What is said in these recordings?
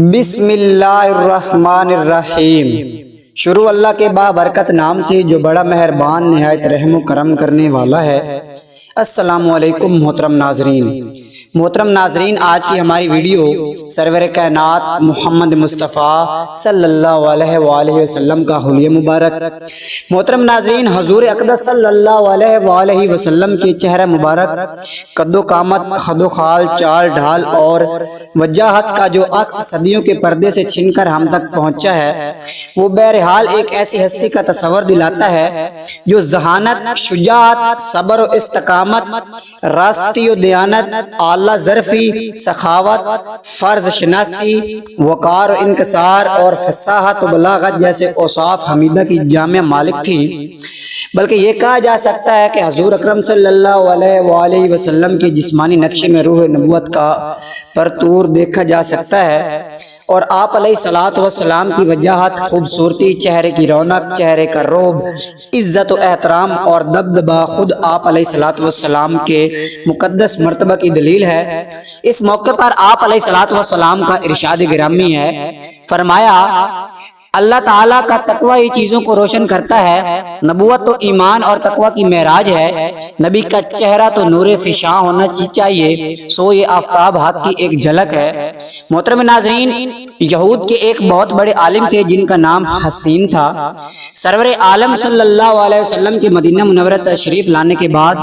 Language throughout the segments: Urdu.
بسم اللہ الرحمن الرحیم۔ شروع اللہ کے بابرکت نام سے جو بڑا مہربان نہایت رحم و کرم کرنے والا ہے۔ السلام علیکم محترم ناظرین، آج کی ہماری ویڈیو سرور کائنات محمد مصطفیٰ صلی اللہ علیہ وآلہ وسلم کا حلیہ مبارک۔ محترم ناظرین، حضور اقدس صلی اللہ علیہ وآلہ وسلم کے چہرہ مبارک، قد و قامت، خد و خال، چال ڈھال اور وجاہت کا جو عکس صدیوں کے پردے سے چھن کر ہم تک پہنچا ہے، وہ بہرحال ایک ایسی ہستی کا تصور دلاتا ہے جو ذہانت، شجاعت، صبر و استقامت، راستی و دیانت، اعلیٰ ظرفی، سخاوت، فرض شناسی، وقار و انکسار اور فصاحت و بلاغت جیسے اوصاف حمیدہ کی جامع مالک تھی۔ بلکہ یہ کہا جا سکتا ہے کہ حضور اکرم صلی اللہ علیہ وآلہ وسلم کے جسمانی نقشے میں روح نبوت کا پرتور دیکھا جا سکتا ہے، اور آپ علیہ الصلوۃ والسلام کی وجاہت، خوبصورتی، چہرے کی رونق، چہرے کا رعب، عزت و احترام اور دبدبہ خود آپ علیہ الصلوۃ والسلام کے مقدس مرتبہ کی دلیل ہے۔ اس موقع پر آپ علیہ الصلوۃ والسلام کا ارشاد گرامی ہے، فرمایا اللہ تعالیٰ کا تقوی چیزوں کو روشن کرتا ہے، نبوت تو ایمان اور تقوی کی معراج ہے، نبی کا چہرہ تو نور فشاں ہونا چاہیے، سو یہ آفتاب حق کی ایک جھلک ہے۔ محترم ناظرین، یہود کے ایک بہت بڑے عالم تھے جن کا نام حسین تھا۔ سرور عالم صلی اللہ علیہ وسلم کے مدینہ منورہ تشریف لانے کے بعد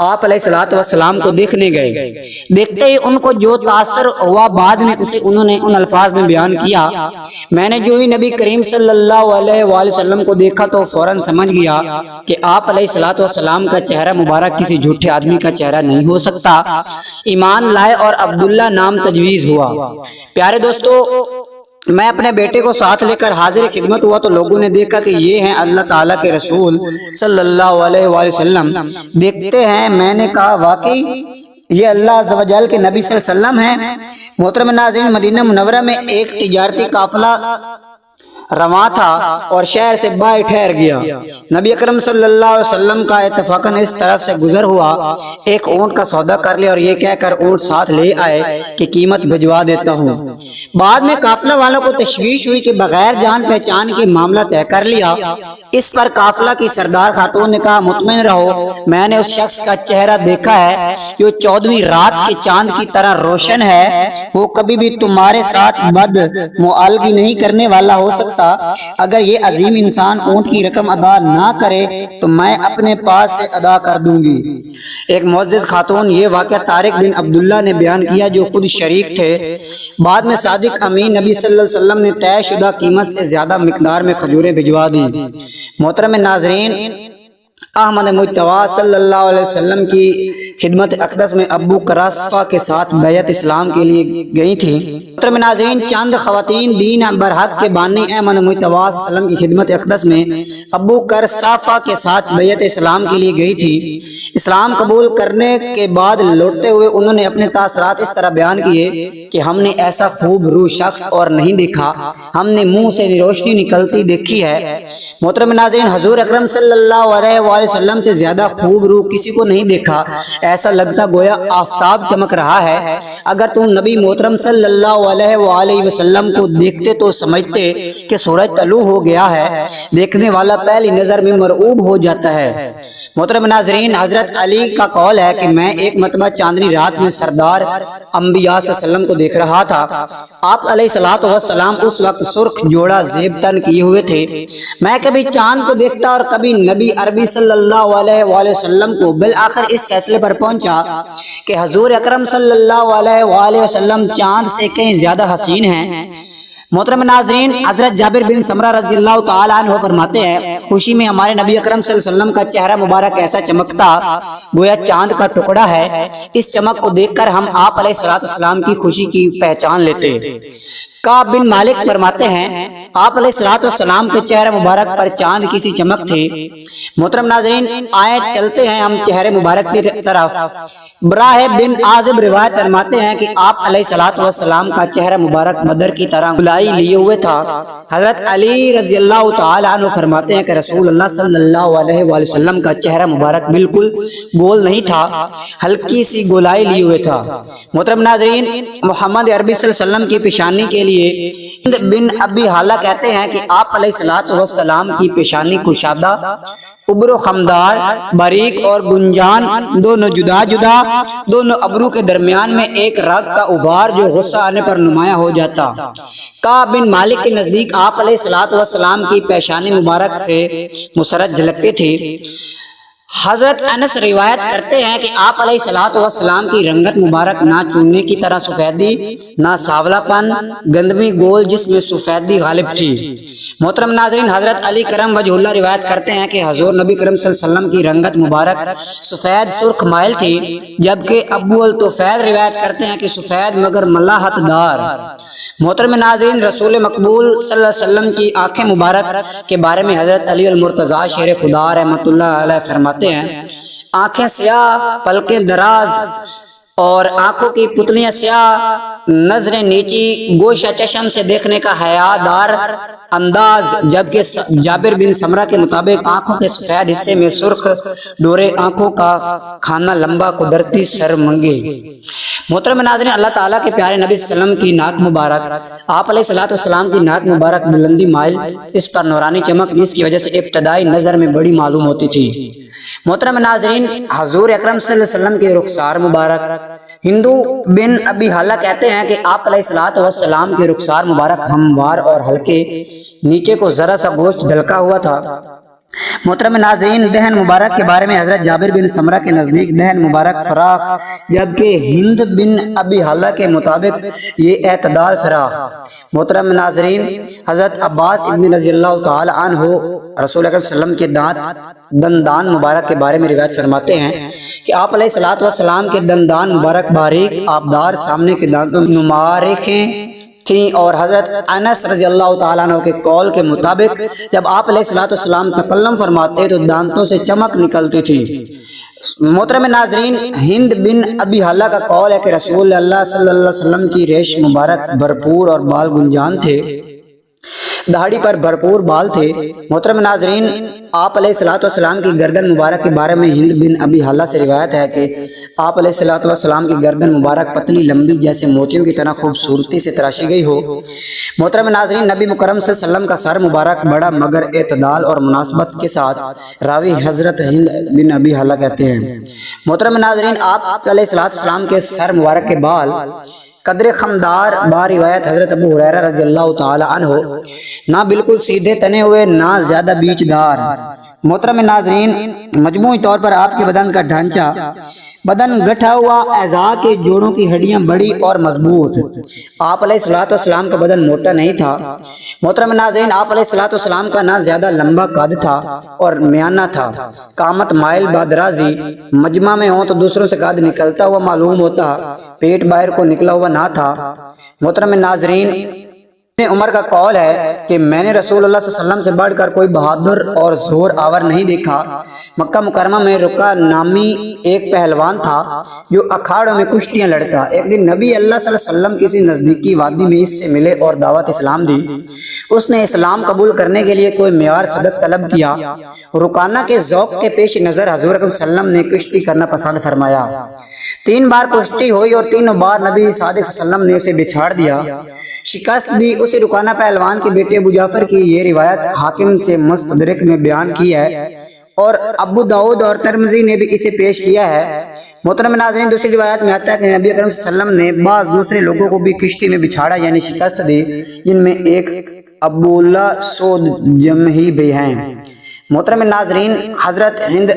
آپ علیہ الصلوۃ والسلام کو دیکھنے گئے۔ دیکھتے ہی ان کو جو تاثر ہوا، بعد میں اسے انہوں نے ان الفاظ میں بیان کیا، میں نے جو ہی نبی کریم صلی اللہ علیہ وآلہ وسلم کو دیکھا تو فوراً سمجھ گیا کہ آپ علیہ الصلوۃ والسلام کا چہرہ مبارک کسی جھوٹے آدمی کا چہرہ نہیں ہو سکتا۔ ایمان لائے اور عبداللہ نام تجویز ہوا۔ پیارے دوستو، میں اپنے بیٹے کو ساتھ لے کر حاضر خدمت ہوا تو لوگوں نے دیکھا کہ یہ ہیں اللہ تعالیٰ کے رسول صلی اللہ علیہ وآلہ وسلم۔ دیکھتے ہیں، میں نے کہا واقعی یہ اللہ عز و جل کے نبی صلی اللہ علیہ وسلم ہیں۔ محترم ناظرین، مدینہ منورہ میں ایک تجارتی قافلہ رواں تھا اور شہر سے باہر ٹھہر گیا۔ نبی اکرم صلی اللہ علیہ وسلم کا اتفاقاً اس طرف سے گزر ہوا، ایک اونٹ کا سودا کر لیا اور یہ کہہ کر اونٹ ساتھ لے آئے کہ قیمت بھجوا دیتا ہوں۔ بعد میں قافلہ والوں کو تشویش ہوئی کہ بغیر جان پہچان کے معاملہ طے کر لیا۔ اس پر قافلہ کی سردار خاتون نے کہا مطمئن رہو، میں نے اس شخص کا چہرہ دیکھا ہے، جو 14ویں رات کے چاند کی طرح روشن ہے، وہ کبھی بھی تمہارے ساتھ بد معالجگی نہیں کرنے والا ہو سکتا۔ اگر یہ عظیم انسان اونٹ کی رقم ادا نہ کرے تو میں اپنے پاس سے ادا کر دوں گی۔ ایک معزز خاتون، یہ واقعہ طارق بن عبداللہ نے بیان کیا جو خود شریک تھے۔ بعد میں صادق امین نبی صلی اللہ علیہ وسلم نے طے شدہ قیمت سے زیادہ مقدار میں کھجوریں بھجوا دی۔ محترم ناظرین، احمد مجتبیٰ صلی اللہ علیہ وسلم کی خدمت اقدس میں ابو قرافہ کے ساتھ بیعت اسلام کے لیے گئی تھی۔ محترم ناظرین، چند خواتین دین برحق کے بانی احمد مجتبیٰ صلی اللہ علیہ وسلم کی خدمت اقدس میں ابو قرافہ کے ساتھ بیعت اسلام کے لیے گئی تھی۔ اسلام قبول کرنے کے بعد لوٹتے ہوئے انہوں نے اپنے تاثرات اس طرح بیان کیے کہ ہم نے ایسا خوب روح شخص اور نہیں دیکھا، ہم نے منہ سے روشنی نکلتی دیکھی ہے۔ محترم ناظرین، حضور اکرم صلی اللہ علیہ وآلہ وسلم سے زیادہ خوب روح کسی کو نہیں دیکھا، ایسا لگتا گویا آفتاب چمک رہا ہے۔ اگر تم نبی محترم صلی اللہ علیہ وآلہ وسلم کو دیکھتے تو سمجھتے کہ سورج طلوع ہو گیا ہے، دیکھنے والا پہلی نظر میں مرعوب ہو جاتا ہے۔ محترم ناظرین، حضرت علی کا قول ہے کہ میں ایک مرتبہ چاندنی رات میں سردار انبیاء صلی اللہ علیہ وسلم کو دیکھ رہا تھا۔ آپ علیہ الصلوۃ والسلام اس وقت سرخ جوڑا زیب تن کیے ہوئے تھے۔ میں کبھی چاند کو دیکھتا اور کبھی نبی عربی صلی اللہ علیہ وآلہ وسلم کو۔ بالآخر اس فیصلے پر پہنچا کہ حضور اکرم صلی اللہ علیہ وآلہ وسلم چاند سے کہیں زیادہ حسین ہیں۔ محترم ناظرین، حضرت جابر بن سمرہ رضی اللہ تعالیٰ عنہ فرماتے ہیں، خوشی میں ہمارے نبی اکرم صلی اللہ علیہ وسلم کا چہرہ مبارک ایسا چمکتا گویا چاند کا ٹکڑا ہے۔ اس چمک کو دیکھ کر ہم آپ علیہ الصلوۃ والسلام کی خوشی کی پہچان لیتے۔ کعب بن مالک فرماتے ہیں، آپ علیہ الصلوۃ والسلام کے چہرے مبارک پر چاند کی سی چمک تھی۔ محترم ناظرین، آئے چلتے ہیں ہم چہرے مبارک کی طرف۔ براہ بن عازب روایت فرماتے ہیں کہ آپ علیہ الصلوۃ والسلام کا چہرہ مبارک بدر کی طرح گولائی لیے ہوئے تھا۔ حضرت علی رضی اللہ تعالیٰ عنہ فرماتے ہیں کہ رسول اللہ صلی اللہ علیہ وآلہ وسلم کا چہرہ مبارک بالکل گول نہیں تھا، ہلکی سی گولائی لیے ہوئے تھا۔ محترم ناظرین، محمد عربی صلی اللہ علیہ وسلم کی پیشانی کے لیے ہند بن ابی حالہ کہتے ہیں کہ آپ علیہ الصلوۃ والسلام کی پیشانی کشادہ، ابرو خمدار، باریک اور گنجان، دونوں جدا جدا، دونوں ابرو کے درمیان میں ایک رگ کا ابھار جو غصہ آنے پر نمایاں ہو جاتا۔ کعب بن مالک کے نزدیک آپ علیہ الصلوۃ والسلام کی پیشانی مبارک سے مسرت جھلکتی تھی۔ حضرت انس روایت کرتے ہیں کہ آپ علیہ الصلوۃ والسلام کی رنگت مبارک نہ چونے کی طرح سفیدی، نہ سانولا پن، گندمی گول جس میں سفیدی غالب تھی۔ محترم ناظرین، حضرت علی کرم وجہ اللہ روایت کرتے ہیں کہ حضور نبی کرم صلی اللہ علیہ وسلم کی رنگت مبارک سفید سرخ مائل تھی، جبکہ ابو الطفیل روایت کرتے ہیں کہ سفید مگر ملاحت دار۔ محترم ناظرین، رسول مقبول صلی اللہ علیہ وسلم کی آنکھیں مبارک کے بارے میں حضرت علی المرتضیٰ شیر خدا رحمۃ اللہ علیہ فرماتے ہیں، آنکھیں سیاہ، پلکیں دراز اور آنکھوں کی پتلیاں سیاہ، نظریں نیچی، گوشہ چشم سے دیکھنے کا حیا دار انداز، جبکہ جابر بن سمرہ کے مطابق آنکھوں کے سفید حصے میں سرخ ڈورے، آنکھوں کا کھانا لمبا، قدرتی سر منگے۔ محترم ناظرین، اللہ تعالیٰ کے پیارے نبی صلی اللہ علیہ وسلم کی ناک مبارک، آپ علیہ الصلوۃ والسلام کی ناک مبارک بلندی مائل، اس پر نورانی چمک جس کی وجہ سے ابتدائی نظر میں بڑی معلوم ہوتی تھی۔ محترم ناظرین، حضور اکرم صلی اللہ علیہ وسلم کے رخسار مبارک، ہندو بن ابی حالہ کہتے ہیں کہ آپ علیہ الصلوۃ والسلام کے رخسار مبارک ہموار اور ہلکے، نیچے کو ذرا سا گوشت ڈھلکا ہوا تھا۔ محترم ناظرین، دہن مبارک کے بارے میں حضرت جابر بن سمرہ کے نزدیک دہن مبارک فراخ، جبکہ ہند بن ابی حالہ کے مطابق یہ اعتدال فراخ۔ محترم ناظرین، حضرت عباس ابن رضی اللہ تعالی عنہ رسول اکرم صلی اللہ علیہ وسلم کے دندان مبارک کے بارے میں روایت فرماتے ہیں کہ آپ علیہ الصلوۃ والسلام کے دندان مبارک باریک، آبدار، سامنے کے دانتوں میں نمارخیں تھیں، اور حضرت انس رضی اللہ تعالیٰ عنہ کے قول کے مطابق جب آپ علیہ الصلوۃ والسلام تکلم فرماتے تو دانتوں سے چمک نکلتی تھی۔ محترم ناظرین، ہند بن ابی حالہ کا قول ہے کہ رسول اللہ صلی اللہ علیہ وسلم کی ریش مبارک بھرپور اور بال گنجان تھے، داڑھی پر بھرپور بال تھے۔ محترم ناظرین، آپ علیہ الصلوۃ والسلام کی گردن مبارک کے بارے میں ہند بن ابی حالہ سے روایت ہے کہ آپ علیہ الصلوۃ والسلام کی گردن مبارک پتلی لمبی جیسے موتیوں کی طرح خوبصورتی سے تراشی گئی ہو۔ محترم ناظرین، نبی مکرم صلی اللہ علیہ وسلم کا سر مبارک بڑا مگر اعتدال اور مناسبت کے ساتھ، راوی حضرت ہند بن ابی حالہ کہتے ہیں۔ محترم ناظرین، آپ علیہ الصلوۃ والسلام کے سر مبارک کے بال قدر خمدار، با روایت حضرت ابو ہریرہ رضی اللہ تعالی عنہ، نہ بالکل سیدھے تنے ہوئے، نہ زیادہ بیچ دار۔ محترم ناظرین، مجموعی طور پر آپ کے بدن کا ڈھانچہ، بدن گٹھا ہوا، اعضاء کے جوڑوں کی ہڈیاں بڑی اور مضبوط۔ آپ علیہ الصلوۃ والسلام کا بدن موٹا نہیں تھا۔ محترم ناظرین، آپ علیہ الصلوۃ والسلام کا نہ زیادہ لمبا قد تھا اور میانہ تھا، قامت مائل بادرازی، مجمع میں ہوں تو دوسروں سے قد نکلتا ہوا معلوم ہوتا، پیٹ باہر کو نکلا ہوا نہ تھا۔ محترم ناظرین، عمر کا قول ہے کہ میں نے رسول اللہ صلی اللہ علیہ وسلم سے بڑھ کر کوئی بہادر اور زور آور نہیں دیکھا۔ مکہ مکرمہ میں رقا نامی ایک پہلوان تھا جو اکھاڑوں میں کشتیاں لڑتا۔ ایک دن نبی اللہ صلی اللہ علیہ وسلم کسی نزدیکی وادی میں اس سے ملے اور دعوت اسلام دی۔ اس نے اسلام قبول کرنے کے لیے کوئی معیار صدق طلب کیا۔ رکانہ کے ذوق کے پیش نظر حضور صلی اللہ علیہ وسلم نے کشتی کرنا پسند فرمایا۔ 3 بار کشتی ہوئی اور تینوں بار نبی صادق صلی اللہ علیہ وسلم نے اسے بچھاڑ دیا، شکست دی۔ اسے رکانہ پہلوان کے بیٹے ابو جعفر کی یہ روایت حاکم سے مستدرک میں بیان کی ہے اور ابو داؤد اور ترمذی نے بھی اسے پیش کیا ہے۔ محترم ناظرین، دوسری روایت میں آتا ہے کہ نبی اکرم صلی اللہ علیہ وسلم نے بعض دوسرے لوگوں کو بھی کشتی میں بچھاڑا یعنی شکست دی، جن میں ایک ابو اللہ سود جمحی بھی ہیں۔ محترم ناظرین، حضرت ہند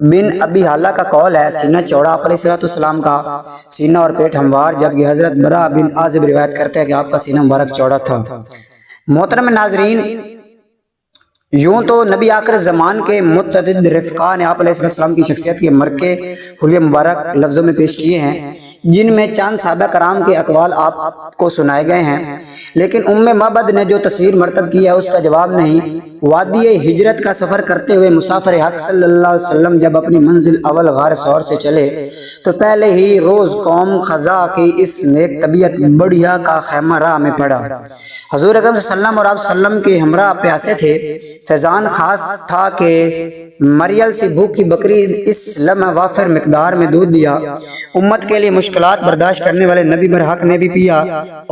بن ابی حالہ کا قول ہے سینہ چوڑا، آپ علیہ السلام کا سینہ اور پیٹ ہموار، جبکہ حضرت برا بن عازب روایت کرتے ہیں کہ آپ کا سینہ مبارک چوڑا تھا۔ محترم ناظرین، یوں تو نبی آخر زمان کے متعدد رفقا نے آپ علیہ السلام کی شخصیت کے مرکے حلیہ مبارک لفظوں میں پیش کیے ہیں، جن میں چند صحابہ کرام کے اقوال آپ کو سنائے گئے ہیں، لیکن ام معبد نے جو تصویر مرتب کی ہے اس کا جواب نہیں۔ وادی ہجرت کا سفر کرتے ہوئے مسافر حق صلی اللہ علیہ وسلم جب اپنی منزل اول غار ثور سے چلے تو پہلے ہی روز قوم خزا کی اس نیک طبیعت بڑھیا کا خیمہ راہ میں پڑا۔ حضور اکرم صلی اللہ علیہ وسلم اور آپ وسلم کے ہمراہ پیاسے تھے۔ فیضان خاص تھا کہ مریل سی بھوکی بکری اس لمحہ وافر مقدار میں دودھ دیا۔ امت کے لیے مشکلات برداشت کرنے والے نبی برحق نے بھی پیا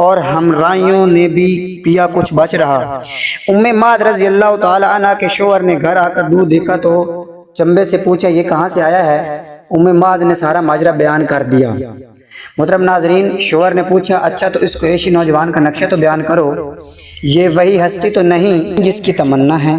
اور ہمراہیوں نے بھی پیا، کچھ بچ رہا۔ معد رضی اللہ تعالی عنہ کے شوہر نے گھر آ کر دودھ دیکھا تو چمبے سے پوچھا یہ کہاں سے آیا ہے؟ معد نے سارا ماجرا بیان کر دیا۔ محترم ناظرین، شوہر نے پوچھا اچھا تو اس قریشی نوجوان کا نقشہ تو بیان کرو، یہ وہی ہستی تو نہیں جس کی تمنا ہے؟